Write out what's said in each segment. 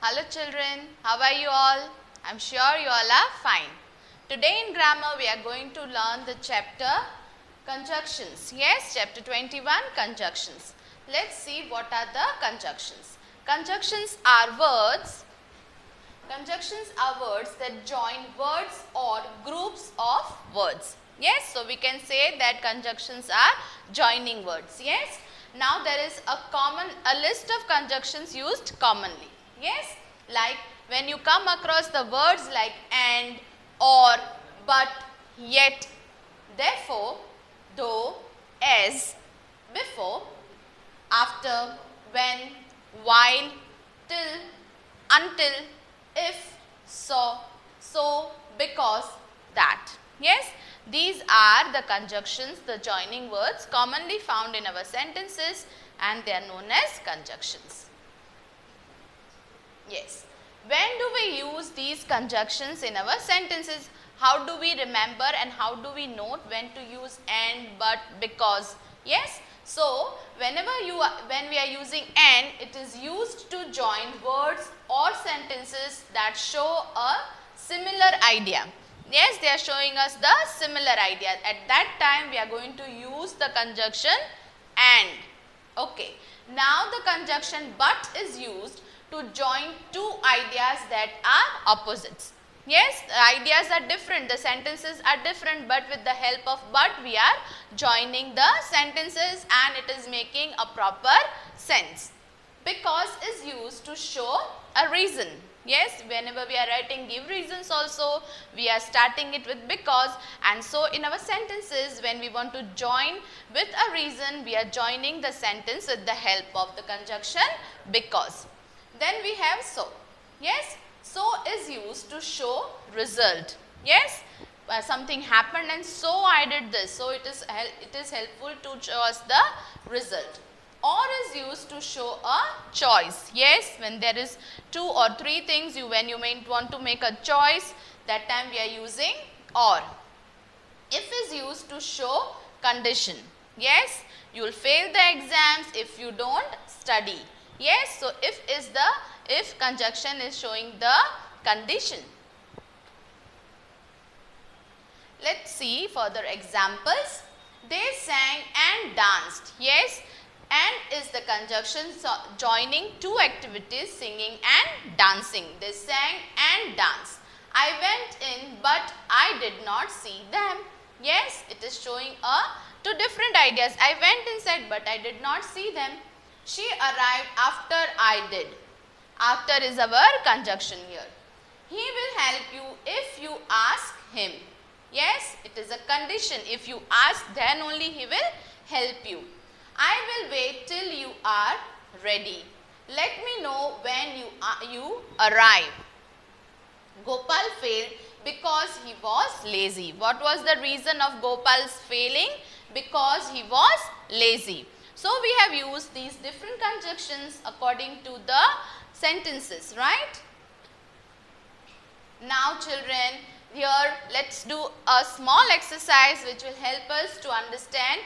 Hello children, how are you all? I am sure you all are fine. Today in grammar we are going to learn the chapter conjunctions. Yes, chapter 21 conjunctions. Let's see what are the conjunctions. Conjunctions are words that join words or groups of words. Yes, so we can say that conjunctions are joining words. Yes, now there is a list of conjunctions used commonly. Yes, like when you come across the words like and, or, but, yet, therefore, though, as, before, after, when, while, till, until, if, so, because, that. Yes, these are the conjunctions, the joining words commonly found in our sentences, and they are known as conjunctions. Yes, when do we use these conjunctions in our sentences? How do we remember and how do we note when to use and, but, because? Yes, so when we are using and, it is used to join words or sentences that show a similar idea. Yes, they are showing us the similar idea. At that time we are going to use the conjunction and. Okay, now the conjunction but is used to join two ideas that are opposites. Yes, the ideas are different, the sentences are different, but with the help of but we are joining the sentences and it is making a proper sense. Because is used to show a reason. Yes, whenever we are writing give reasons also, we are starting it with because, and so in our sentences when we want to join with a reason, we are joining the sentence with the help of the conjunction because. Then we have so. Yes, so is used to show result. Yes, something happened and so I did this. So it is helpful to show us the result. Or is used to show a choice. Yes, when there is two or three things when you may want to make a choice, that time we are using or. If is used to show condition. Yes, you will fail the exams if you don't study. Yes, so if conjunction is showing the condition. Let's see further examples. They sang and danced. Yes, and is the conjunction joining two activities, singing and dancing. They sang and danced. I went in but I did not see them. Yes, it is showing two different ideas. I went inside but I did not see them. She arrived after I did. After is our conjunction here. He will help you if you ask him. Yes, it is a condition. If you ask, then only he will help you. I will wait till you are ready. Let me know when you arrive. Gopal failed because he was lazy. What was the reason of Gopal's failing? Because he was lazy. So we have used these different conjunctions according to the sentences, right? Now children, here let's do a small exercise which will help us to understand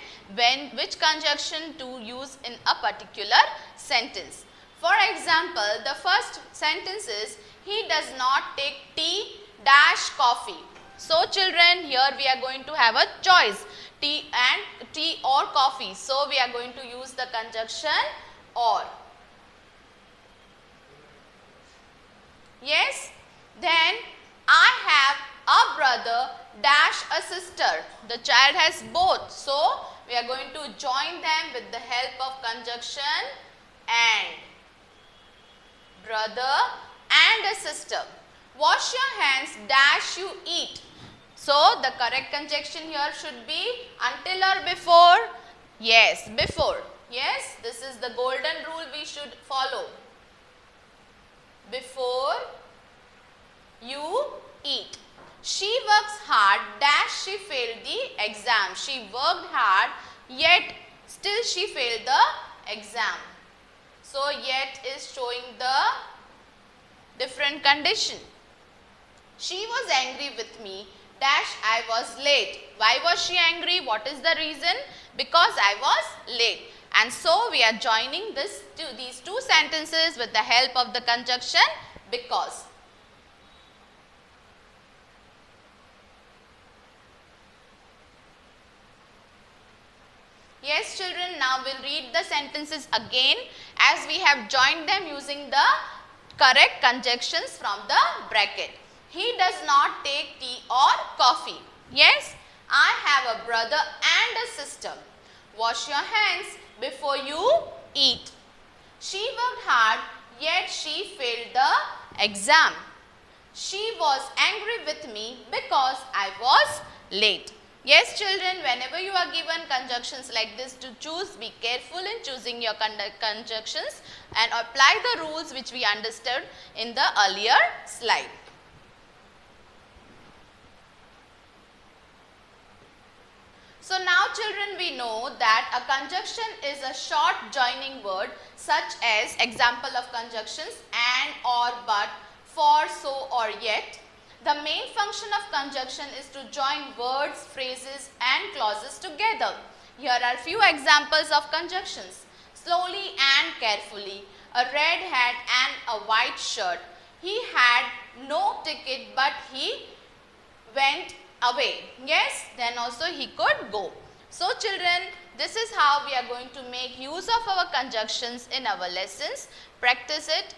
which conjunction to use in a particular sentence. For example, the first sentence is, he does not take tea dash coffee. So children, here we are going to have a choice, tea or coffee. So we are going to use the conjunction or. Yes, then I have a brother dash a sister. The child has both. So we are going to join them with the help of conjunction and. Brother and a sister. Wash your hands dash you eat. So the correct conjunction here should be until or before. Yes, before. Yes, this is the golden rule we should follow. Before you eat. She works hard dash she failed the exam. She worked hard yet still she failed the exam. So yet is showing the different condition. She was angry with me dash I was late. Why was she angry? What is the reason? Because I was late. And so we are joining these two sentences with the help of the conjunction because. Yes children, now we'll read the sentences again as we have joined them using the correct conjunctions from the bracket. He does not take tea or coffee. Yes, I have a brother and a sister. Wash your hands before you eat. She worked hard, yet she failed the exam. She was angry with me because I was late. Yes children, whenever you are given conjunctions like this to choose, be careful in choosing your conjunctions and apply the rules which we understood in the earlier slide. So now children, we know that a conjunction is a short joining word such as example of conjunctions and, or, but, for, so or yet. The main function of conjunction is to join words, phrases and clauses together. Here are few examples of conjunctions. Slowly and carefully. A red hat and a white shirt. He had no ticket but he went away. Yes, then also he could go. So children, this is how we are going to make use of our conjunctions in our lessons. Practice it.